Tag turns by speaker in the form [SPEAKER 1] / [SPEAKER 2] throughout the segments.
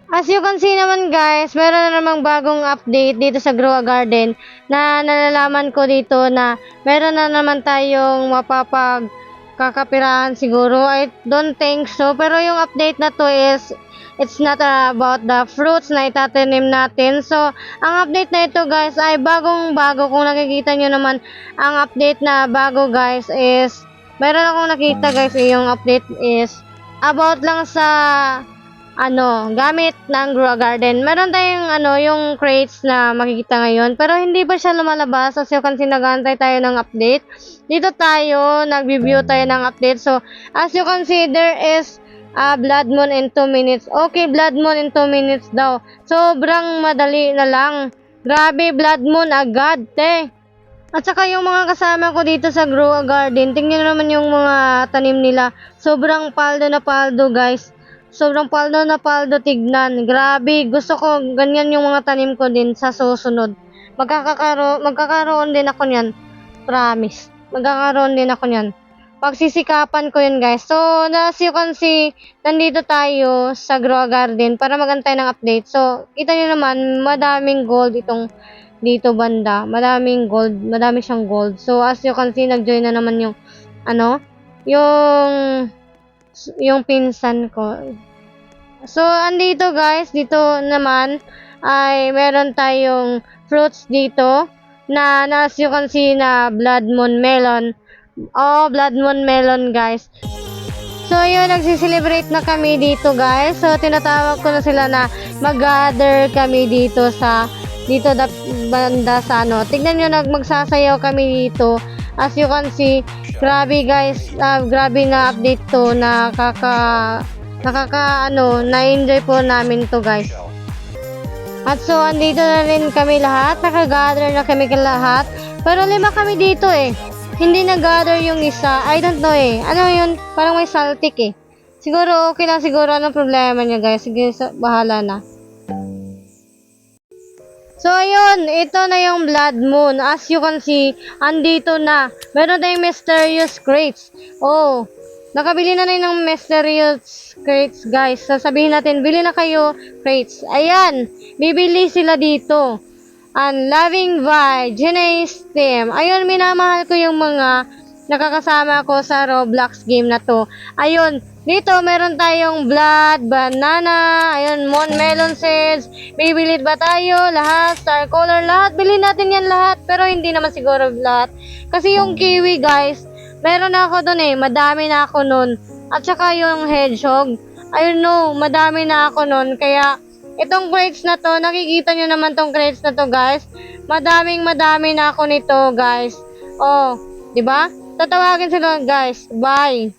[SPEAKER 1] As you can see naman guys, meron na namang bagong update dito sa Grow a Garden na nalalaman ko dito na meron na naman tayong mapapagkakapirahan siguro. I don't think so. Pero yung update na to is it's not about the fruits na itatanim natin. So, ang update na ito guys ay bagong-bago. Kung nakikita nyo naman, ang update na bago guys is meron akong nakita guys, yung update is about lang sa gamit ng Grow a Garden. Meron tayong yung crates na makikita ngayon, pero hindi pa siya lumalabas. As you can see, nag-aantay tayo ng update. Dito tayo, nag-view tayo ng update. So, as you can see, there is Blood Moon in 2 minutes. Okay, Blood Moon in 2 minutes daw. Sobrang madali na lang. Grabe, Blood Moon agad, te. At saka yung mga kasama ko dito sa Grow a Garden, tingnan naman yung mga tanim nila. Sobrang paldo na paldo, guys. Sobrang paldo na paldo tignan. Grabe, gusto ko ganyan yung mga tanim ko din sa susunod. Magkakaroon din ako niyan. Promise. Magkakaroon din ako niyan. Pagsisikapan ko yun guys. So, as you can see, nandito tayo sa Grow a Garden para magantay ng update. So, kita nyo naman, madaming gold itong dito banda. Madaming gold. Madami siyang gold. So, as you can see, nag-join na naman yung yung pinsan ko. So, andito guys, dito naman ay meron tayong fruits dito na as you can see na Blood Moon Melon. Oh, Blood Moon Melon guys. So, yun, nagsiselebrate na kami dito guys. So, tinatawag ko na sila na mag-gather kami dito banda sa Tignan nyo, magsasayaw kami dito. As you can see, grabe guys, grabe na update to, na-enjoy po namin to guys. At so, andito na rin kami lahat, naka-gather na kami lahat. Pero 5 kami dito eh. Hindi na-gather yung isa, I don't know eh. Ano yun, parang may saltik eh. Siguro okay lang siguro, anong problema niya guys. Sige, bahala na. So, ayun, ito na yung Blood Moon. As you can see, andito na. Meron tayong mysterious crates. Oh, nakabili na rin ng mysterious crates, guys. Sasabihin natin, bili na kayo crates. Ayan, bibili sila dito. Loving by Gene's Team. Ayun, minamahal ko yung mga nakakasama ko sa Roblox game na to. Ayun, dito meron tayong blood, banana, ayun, melon seeds. Bibilit ba tayo? Lahat, star color, lahat. Bilhin natin yan lahat. Pero hindi naman siguro lahat. Kasi yung kiwi guys, meron na ako dun eh. Madami na ako nun. At saka yung hedgehog, ayun no, madami na ako nun. Kaya itong crates na to, nakikita nyo naman tong crates na to guys. Madami na ako nito guys. Oh, di ba? Tatawagin sila guys. Bye.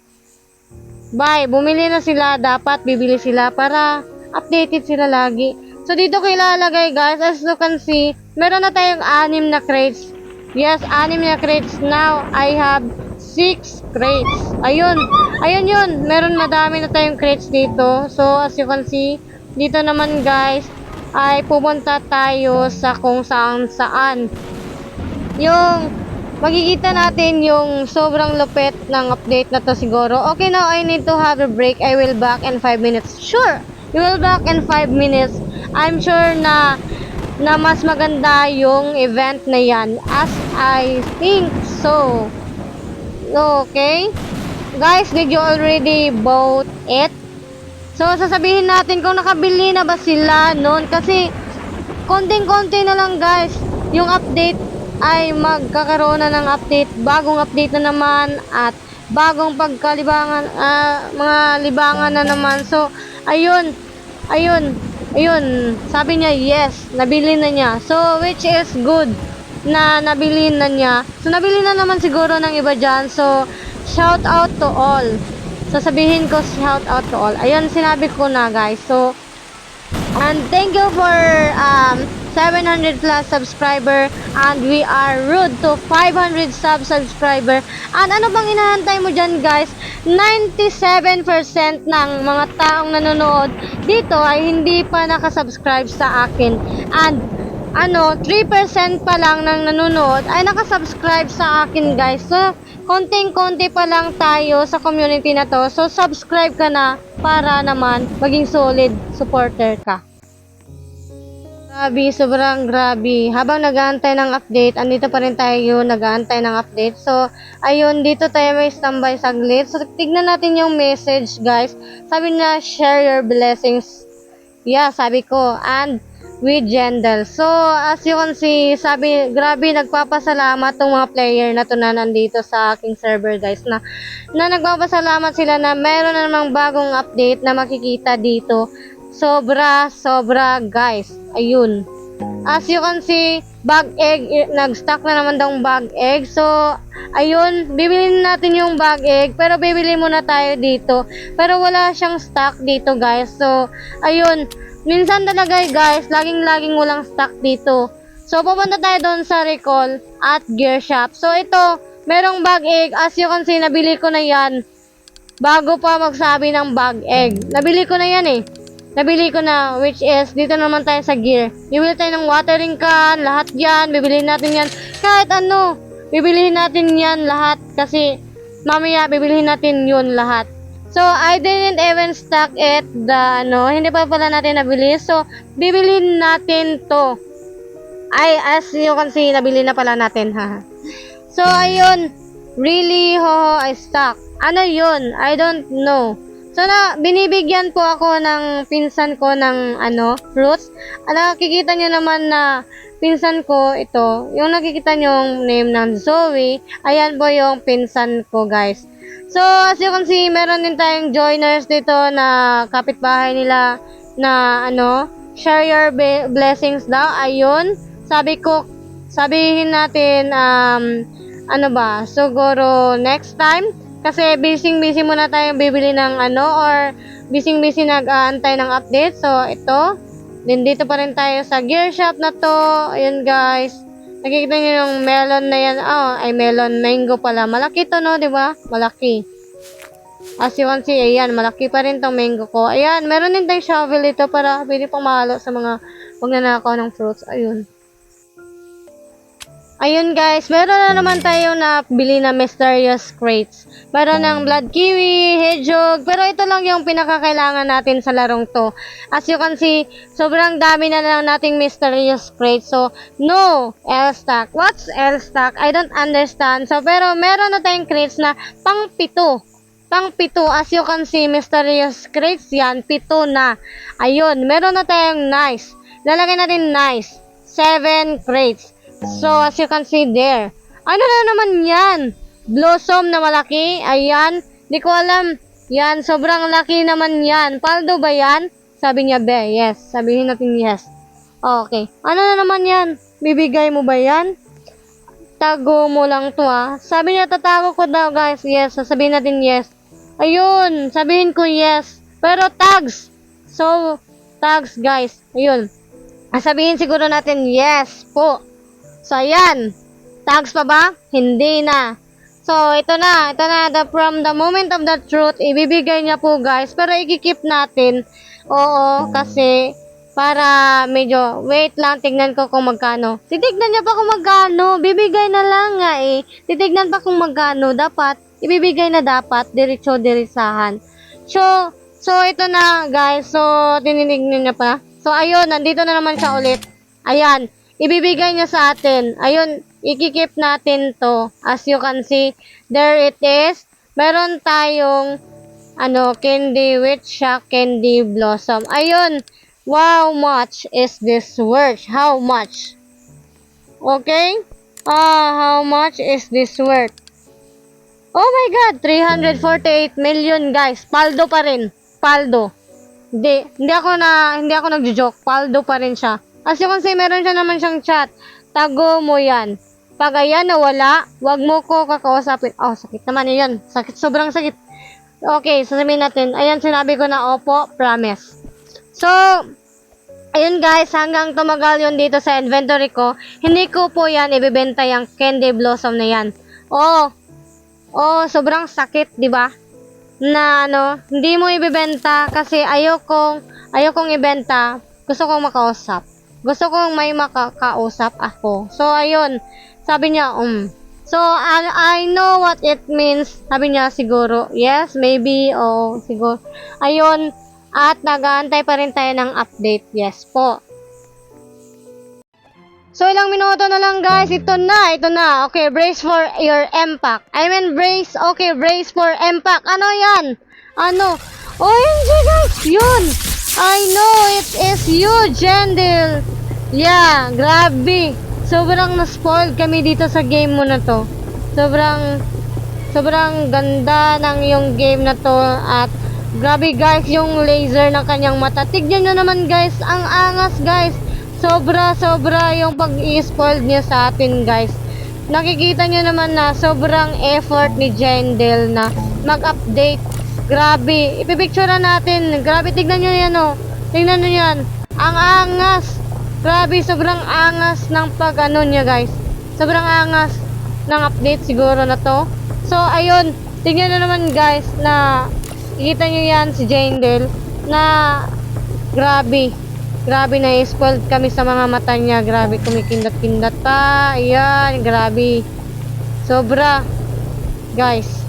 [SPEAKER 1] Bumili na sila. Dapat bibili sila para updated sila lagi. So, dito ko ilalagay guys. As you can see, meron na tayong 6 na crates. Yes, 6 na crates. Now, I have 6 crates. Ayun yun. Madami na tayong crates dito. So, as you can see, dito naman guys, ay pupunta tayo sa kung saan. Yung makikita natin yung sobrang lupit ng update na to siguro. Okay, now I need to have a break. I will back in 5 minutes. Sure, you will back in 5 minutes. I'm sure na mas maganda yung event na yan. As I think so. Okay? Guys, did you already bought it? So, sasabihin natin kung nakabili na ba sila noon. Kasi, konting-konti na lang guys. Yung update ay magkakaroon na ng update, bagong update na naman at bagong pagkalibangan, mga libangan na naman. So, ayun, sabi niya yes, nabili na niya. So, which is good na nabili na niya. So, nabili na naman siguro ng iba dyan. So, shout out to all. Sasabihin ko shout out to all. Ayun, sinabi ko na guys. So, and thank you for 700 plus subscriber, and we are road to 500 subscriber. And ano bang inahantay mo dyan guys? 97% ng mga taong nanonood dito ay hindi pa nakasubscribe sa akin. And 3% pa lang ng nanonood ay nakasubscribe sa akin guys. So, konting-konti pa lang tayo sa community na to. So, subscribe ka na para naman maging solid supporter ka. Grabe, sobrang grabe. Habang nag-aantay ng update, andito pa rin tayo nag-aantay ng update. So, ayun, dito tayo may standby saglit. So, tignan natin yung message guys. Sabi na, share your blessings. Yeah, sabi ko. And, with Jendel. So, as you can see, sabi, grabe, nagpapasalamat tong mga player na to na nandito sa aking server, guys, na nagpapasalamat sila na meron na namang bagong update na makikita dito. Sobra, guys. Ayun. As you can see, bag egg, nag-stock na naman daw bag egg. So, ayun, bibili natin yung bag egg, pero bibili muna tayo dito. Pero wala siyang stock dito, guys. So, ayun, minsan talaga guys, laging walang stock dito. So, pupunta tayo doon sa recall at gear shop. So, ito, merong bag egg. As you can see, nabili ko na yan. Bago pa magsabi ng bag egg. Nabili ko na yan eh. Nabili ko na, which is, dito naman tayo sa gear. Bibili tayo ng watering can, lahat yan. Bibilihin natin yan. Kahit ano, bibilihin natin yan lahat. Kasi, mamaya, bibilihin natin yun lahat. So, I didn't even stock it, hindi pa pala natin nabili. So, bibilhin natin to. As you can see, nabili na pala natin, ha. So, ayun, really, I stock. Ano yun? I don't know. So, binibigyan po ako ng pinsan ko ng, fruits. Nakikita nyo naman na pinsan ko, ito, yung nakikita nyo yung name ng Zoe, ayan po yung pinsan ko, guys. So, as you can see, meron din tayong joiners dito na kapitbahay nila na, share your blessings daw. Ayun, sabihin natin, siguro next time. Kasi busy muna tayong bibili ng or busy nag-aantay ng update. So, ito. Then, dito pa rin tayo sa gear shop na to. Ayun, guys. Nakikita nyo yung melon na yan. Melon. Mango pala. Malaki to, no? Diba? Malaki. As you can see, ayan. Malaki pa rin tong mango ko. Ayan. Meron din tayong shovel ito para pwede pang mahalo sa mga magnanakaw ng fruits. Ayun. Ayun guys, meron na naman tayo na bili na mysterious crates. Meron ng blood kiwi, hedgehog, pero ito lang yung pinakakailangan natin sa larong to. As you can see, sobrang dami na lang nating mysterious crates. So, no L-stock. What's L-stock? I don't understand. So, pero meron na tayong crates na pang-pito. Pang-pito, as you can see, mysterious crates yan, pito na. Ayun, meron na tayong nice. Lalagay natin nice. 7 crates. So, as you can see there. Ano na naman yan? Blossom na malaki. Ayan. Di ko alam. Yan. Sobrang laki naman yan. Paldo ba yan? Sabi niya, be. Yes. Sabihin natin yes. Okay. Ano na naman yan? Bibigay mo ba yan? Tago mo lang to Sabi niya, tatago ko daw guys. Yes. Sasabihin natin yes. Ayun. Sabihin ko yes. Pero tags. So, tags guys. Ayun. Sabihin siguro natin yes po. So, ayan. Tags pa ba? Hindi na. So, ito na. From the moment of the truth, ibibigay niya po, guys. Pero, ikikip natin. Oo, kasi, para medyo, wait lang, tignan ko kung magkano. Titignan niya pa kung magkano. Bibigay na lang nga eh. Titignan pa kung magkano. Dapat, ibibigay na dapat. Diretso-diretsahan. So, ito na, guys. So, tinignan niya pa. So, ayun. Nandito na naman siya ulit. Ayan. Ibibigay niya sa atin. Ayun, ikikip natin to. As you can see, there it is. Meron tayong, candy with shock candy blossom. Ayun, how much is this worth? How much? Okay? How much is this worth? Oh my God, 348 million guys. Paldo pa rin. Paldo. Hindi ako nagjo-joke. Paldo pa rin siya. As you can see, meron siya naman siyang chat. Tago mo yan. Pag ayan nawala, wag mo ko kakausapin. Oh, sakit naman yan. Sakit, sobrang sakit. Okay, sasabihin natin. Ayan, sinabi ko na opo, promise. So, ayun guys, hanggang tumagal yun dito sa inventory ko, hindi ko po yan ibibenta yung candy blossom na yan. Oh, sobrang sakit, di ba? Na hindi mo ibibenta kasi ayokong ibenta. Gusto kong makausap. Gusto kong may makakausap ako. So, ayun. Sabi niya, So, I know what it means. Sabi niya, siguro, yes, maybe, o siguro. Ayun. At nag-aantay pa rin tayo ng update. Yes po. So, ilang minuto na lang guys. Ito na. Okay, brace for your impact. Brace. Okay, brace for impact. Ano yan? Ano? OMG guys, yun. I know it is you, Jendil. Yeah, grabe. Sobrang na-spoiled kami dito sa game mo na to. Sobrang ganda ng yung game na to. At grabe guys, yung laser ng kanyang mata. Tignan nyo naman guys, ang angas guys. Sobra yung pag-i-spoiled niya sa atin guys. Nakikita niyo naman na sobrang effort ni Jendil na mag-update. Grabe, ipipicturean natin. Grabe, tignan niyo yan oh. Tignan niyo yan. Ang angas. Grabe, sobrang angas ng pag-ano niya guys. Sobrang angas ng update siguro na to. So, ayun. Tignan niyo naman guys na ikita niyo yan si Jendil na grabe na spoiled kami sa mga mata niya. Grabe, kumikindat-kindat pa. Ayan, grabe. Sobra. Guys.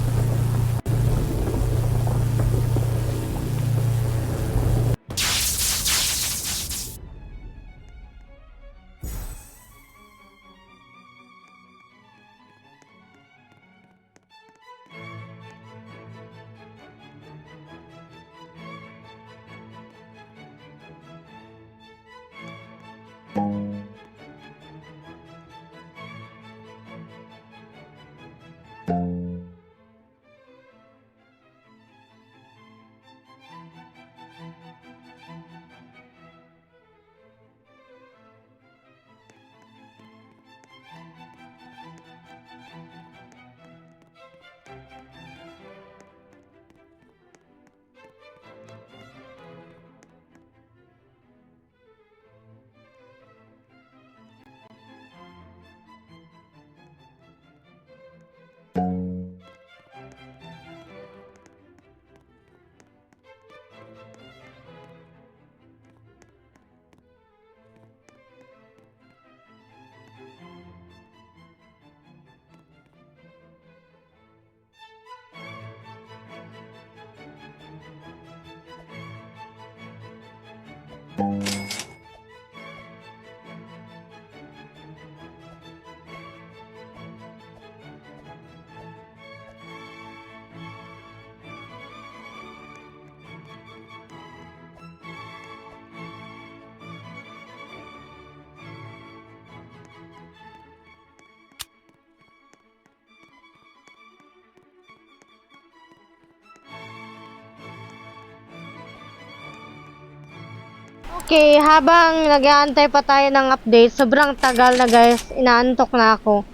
[SPEAKER 1] Okay, habang nag-aantay pa tayo ng update, sobrang tagal na guys, inaantok na ako.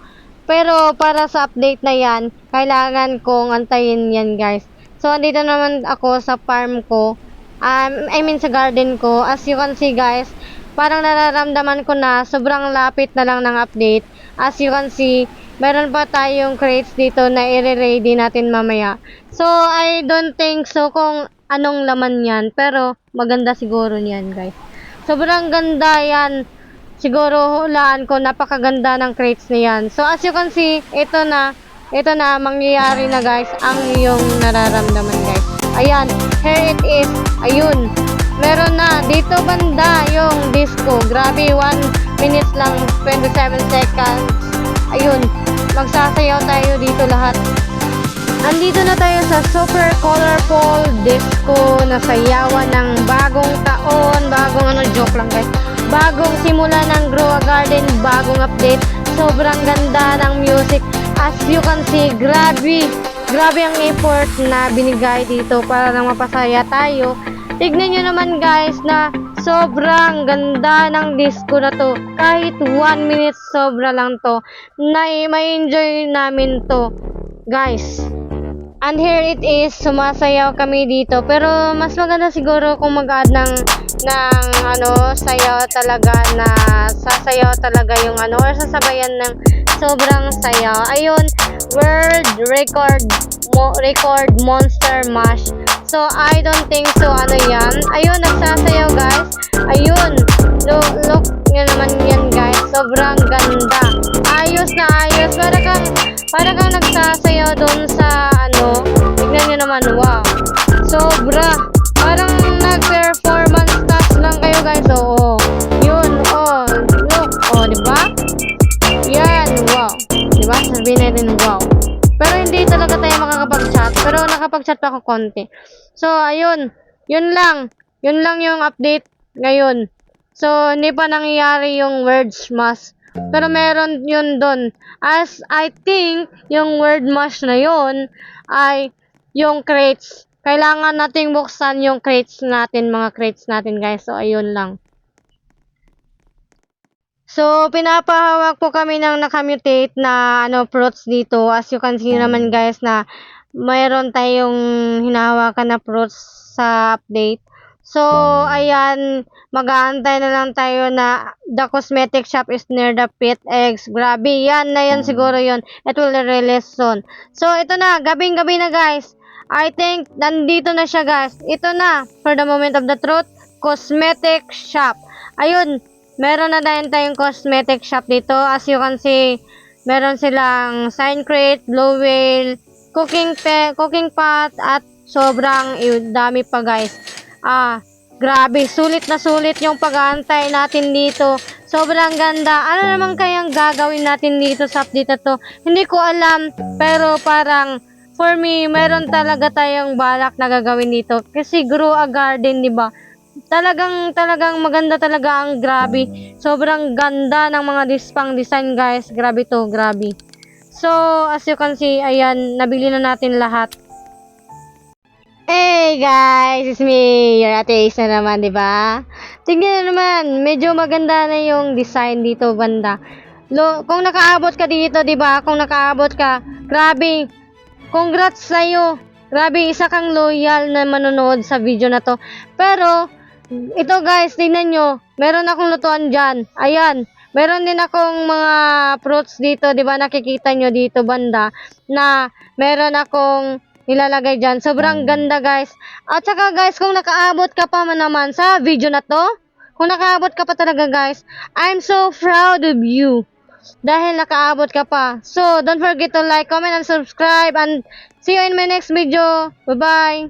[SPEAKER 1] Pero para sa update na yan, kailangan kong antayin yan guys. So, andito naman ako sa farm ko, sa garden ko. As you can see guys, parang nararamdaman ko na sobrang lapit na lang ng update. As you can see, meron pa tayong crates dito na i-ready natin mamaya. So, I don't think so kung anong laman yan, pero maganda siguro niyan guys. Sobrang ganda yan. Siguro hulaan ko, napakaganda ng crates niyan. So as you can see, ito na mangyayari na guys ang iyong nararamdaman guys. Ayan, here it is. Ayun, meron na dito banda yung disco. Grabe, 1 minutes lang, 27 seconds. Ayun, magsasayaw tayo dito lahat. Andito na tayo sa super colorful disco na sayawan ng bagong taon, joke lang guys. Bagong simula ng Grow a Garden, bagong update. Sobrang ganda ng music. As you can see, grabe ang effort na binigay dito para lang mapasaya tayo. Tignan nyo naman guys na sobrang ganda ng disco na to. Kahit 1 minute, sobra lang to. Ma-enjoy namin to guys. And here it is, sumasayaw kami dito. Pero mas maganda siguro kung mag-add ng sayaw talaga na sasayaw talaga yung or sasabayan ng sobrang sayaw. Ayun, world record monster mash. So I don't think so yan. Ayun, nagsasayaw guys. Ayun, look nyo para kang nagsasayaw doon sa ano, tignan nyo naman, wow. Sobra. Parang nag-performance task lang kayo guys, oo. Yun, oh, look, oh, di ba? Yan, wow. Di ba? Sabihin natin, wow. Pero hindi talaga tayo makakapag-chat, pero nakapag-chat pa ako konti. So, ayun, yun lang. Yun lang yung update ngayon. So, hindi pa nangyayari yung words mass. Pero meron yun doon. As I think, yung word mass na yun ay yung crates. Kailangan nating buksan yung crates natin, mga crates natin guys. So, ayun lang. So, pinapahawak po kami ng nakamutate na ano, fruits dito. As you can see naman guys na mayroon tayong hinahawakan na fruits sa update. So, ayan, mag-aantay na lang tayo na the cosmetic shop is near the pit eggs. Grabe, yan na yan siguro yun. It will release soon. So, ito na, gabing-gabi na guys. I think, nandito na siya guys. Ito na, for the moment of the truth, cosmetic shop. Ayun, meron na tayong cosmetic shop dito. As you can see, meron silang sign crate, blow whale, cooking pot, at sobrang dami pa guys. Grabe, sulit na sulit yung pag-aantay natin dito. Sobrang ganda. Ano naman kayang gagawin natin dito sa update na to? Hindi ko alam, pero parang for me, meron talaga tayong balak na gagawin dito. Kasi grow a garden, di ba? Talagang maganda talaga ang grabe. Sobrang ganda ng mga pang design guys. Grabe to, grabe. So, as you can see, ayan, nabili na natin lahat. Hey guys, it's me, your Ate Ace na naman, di ba? Tingnan naman, medyo maganda na yung design dito banda. Kung nakaabot ka dito, di ba? Kung nakaabot ka, grabe. Congrats sa'yo. Grabe, isa kang loyal na manonood sa video na to. Pero, ito guys, tingnan nyo. Meron akong lutuan dyan. Ayan. Meron din akong mga fruits dito, di ba? Nakikita nyo dito banda na meron akong nilalagay dyan. Sobrang ganda guys. At saka guys, kung nakaabot ka pa naman sa video na to, kung nakaabot ka pa talaga guys, I'm so proud of you. Dahil nakaabot ka pa. So, don't forget to like, comment, and subscribe. And see you in my next video. Bye-bye.